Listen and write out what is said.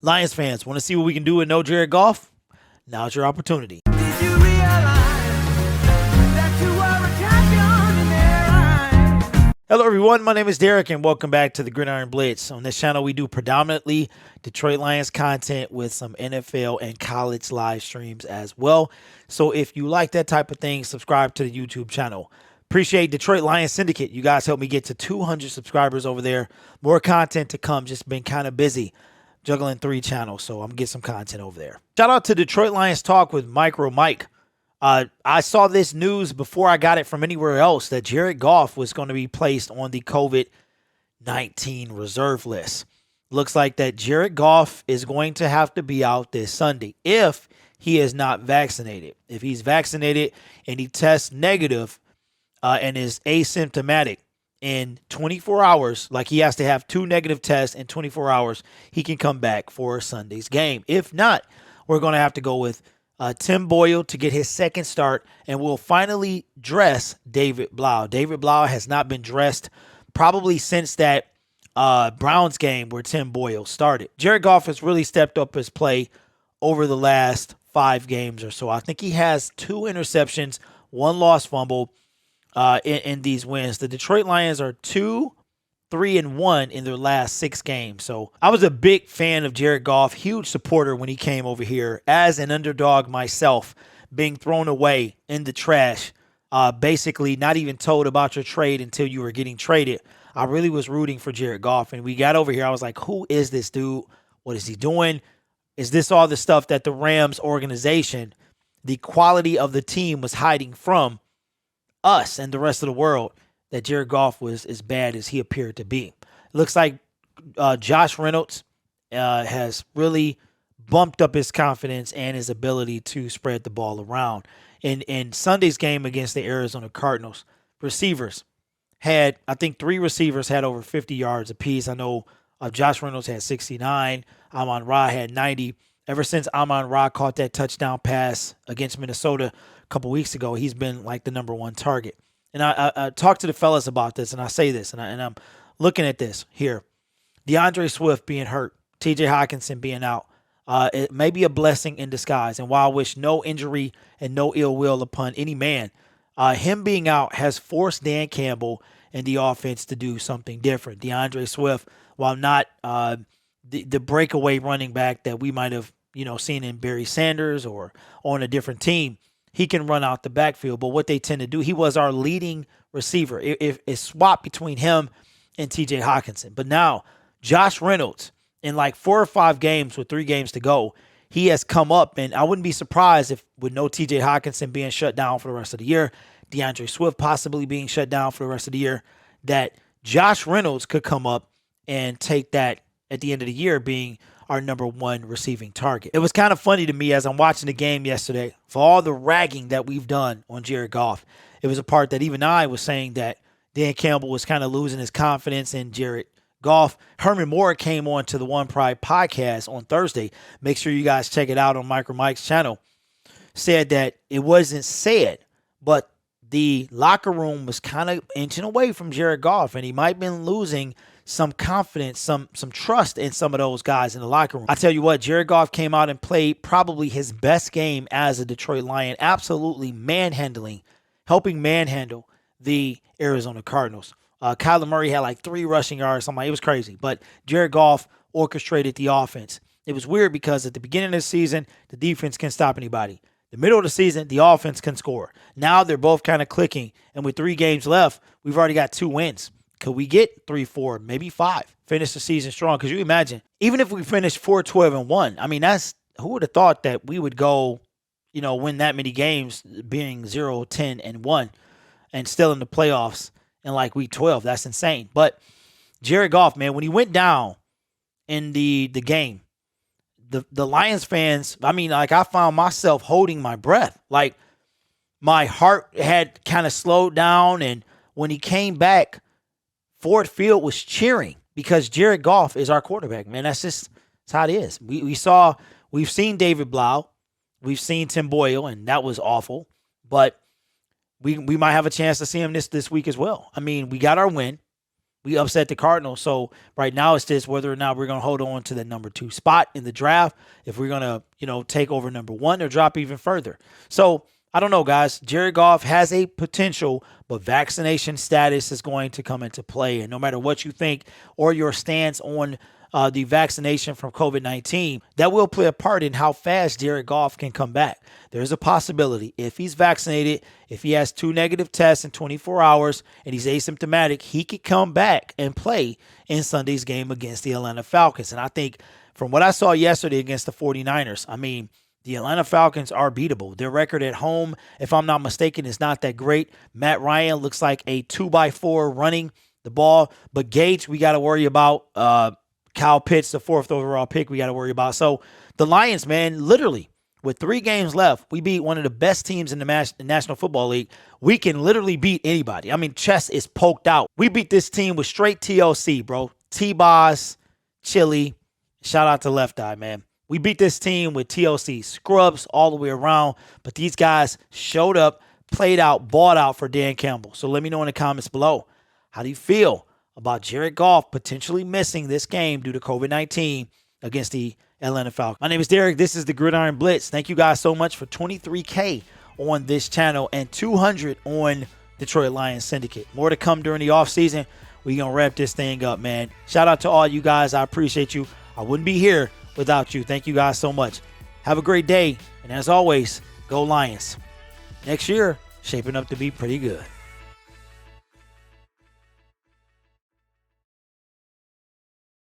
Lions fans, want to see what we can do with no Jared Goff? Now's your opportunity. Did you realize that you are a champion in their eyes? Hello, everyone. My name is Derek, and welcome back to the Gridiron Blitz. On this channel, we do predominantly Detroit Lions content with some NFL and college live streams as well. So if you like that type of thing, subscribe to the YouTube channel. Appreciate Detroit Lions Syndicate. You guys helped me get to 200 subscribers over there. More content to come. Just been kind of busy juggling 3 channels, so I'm going to get some content over there. Shout out to Detroit Lions Talk with MicroMike. I saw this news before I got it from anywhere else that Jared Goff was going to be placed on the COVID-19 reserve list. Looks like that Jared Goff is going to have to be out this Sunday if he is not vaccinated. If he's vaccinated and he tests negative and is asymptomatic in 24 hours, like he has to have 2 negative tests in 24 hours, he can come back for Sunday's game. If not, we're going to have to go with Tim Boyle to get his second start, and we'll finally dress David Blau. David Blau has not been dressed probably since that Browns game where Tim Boyle started. Jared Goff has really stepped up his play over the last 5 games or so. I think he has 2 interceptions, 1 lost fumble in these wins. The Detroit Lions are 2-3-1 in their last 6 games. So I was a big fan of Jared Goff, huge supporter when he came over here as an underdog myself, being thrown away in the trash, basically not even told about your trade until you were getting traded. I really was rooting for Jared Goff, and we got over here. I was like, who is this dude? What is he doing? Is this all the stuff that the Rams organization, the quality of the team, was hiding from us and the rest of the world, that Jared Goff was as bad as he appeared to be? It looks like Josh Reynolds has really bumped up his confidence and his ability to spread the ball around. In Sunday's game against the Arizona Cardinals, receivers had, I think 3 receivers had over 50 yards apiece. I know Josh Reynolds had 69. Amon-Ra had 90. Ever since Amon-Ra caught that touchdown pass against Minnesota a couple weeks ago, he's been like the #1 target. And I talked to the fellas about this, and I say this, and I'm looking at this here. DeAndre Swift being hurt, TJ Hockenson being out, it may be a blessing in disguise. And while I wish no injury and no ill will upon any man, him being out has forced Dan Campbell and the offense to do something different. DeAndre Swift, while not the breakaway running back that we might have seen in Barry Sanders or on a different team, he can run out the backfield. But what they tend to do, he was our leading receiver. It's swapped between him and TJ Hockenson. But now Josh Reynolds, in like 4 or 5 games with 3 games to go, he has come up, and I wouldn't be surprised if, with no TJ Hockenson being shut down for the rest of the year, DeAndre Swift possibly being shut down for the rest of the year, that Josh Reynolds could come up and take that at the end of the year, being our #1 receiving target. It was kind of funny to me as I'm watching the game yesterday, for all the ragging that we've done on Jared Goff. It was a part that even I was saying that Dan Campbell was kind of losing his confidence in Jared Goff. Herman Moore came on to the One Pride podcast on Thursday. Make sure you guys check it out on MicroMike's channel. Said that it wasn't said, but the locker room was kind of inching away from Jared Goff, and he might have been losing some confidence, some trust in some of those guys in the locker room. I tell you what, Jared Goff came out and played probably his best game as a Detroit Lion, absolutely helping manhandle the Arizona Cardinals. Kyler Murray had like 3 rushing yards, something. It was crazy. But Jared Goff orchestrated the offense. It was weird because at the beginning of the season, the defense can't stop anybody. The middle of the season, the offense can score. Now they're both kind of clicking. And with 3 games left, we've already got 2 wins. Could we get 3, 4, maybe 5? Finish the season strong? Because you imagine, even if we finish 4-12-1, I mean, who would have thought that we would go, win that many games, being 0-10-1, and still in the playoffs in like week 12. That's insane. But Jared Goff, man, when he went down in the game, the Lions fans, I mean, like, I found myself holding my breath. Like, my heart had kind of slowed down, and when he came back, Ford Field was cheering because Jared Goff is our quarterback, man. That's how it is. We've seen David Blau, we've seen Tim Boyle, and that was awful. But we might have a chance to see him this week as well. I mean, we got our win. We upset the Cardinals. So right now it's just whether or not we're going to hold on to the number 2 spot in the draft. If we're going to, take over number 1 or drop even further. So I don't know, guys. Jared Goff has a potential, but vaccination status is going to come into play. And no matter what you think or your stance on the vaccination from COVID-19, that will play a part in how fast Jared Goff can come back. There's a possibility if he's vaccinated, if he has 2 negative tests in 24 hours and he's asymptomatic, he could come back and play in Sunday's game against the Atlanta Falcons. And I think from what I saw yesterday against the 49ers, I mean, the Atlanta Falcons are beatable. Their record at home, if I'm not mistaken, is not that great. Matt Ryan looks like a 2x4 running the ball. But Gage, we got to worry about. Kyle Pitts, the 4th overall pick, we got to worry about. So the Lions, man, literally, with 3 games left, we beat one of the best teams in the National Football League. We can literally beat anybody. I mean, chest is poked out. We beat this team with straight TLC, bro. T-Boss, Chili. Shout out to Left Eye, man. We beat this team with TLC, scrubs all the way around. But these guys showed up, played out, bought out for Dan Campbell. So let me know in the comments below. How do you feel about Jared Goff potentially missing this game due to COVID-19 against the Atlanta Falcons? My name is Derek. This is the Gridiron Blitz. Thank you guys so much for 23K on this channel and 200 on Detroit Lions Syndicate. More to come during the offseason. We're going to wrap this thing up, man. Shout out to all you guys. I appreciate you. I wouldn't be here without you. Thank you guys so much. Have a great day. And as always, go Lions. Next year, shaping up to be pretty good.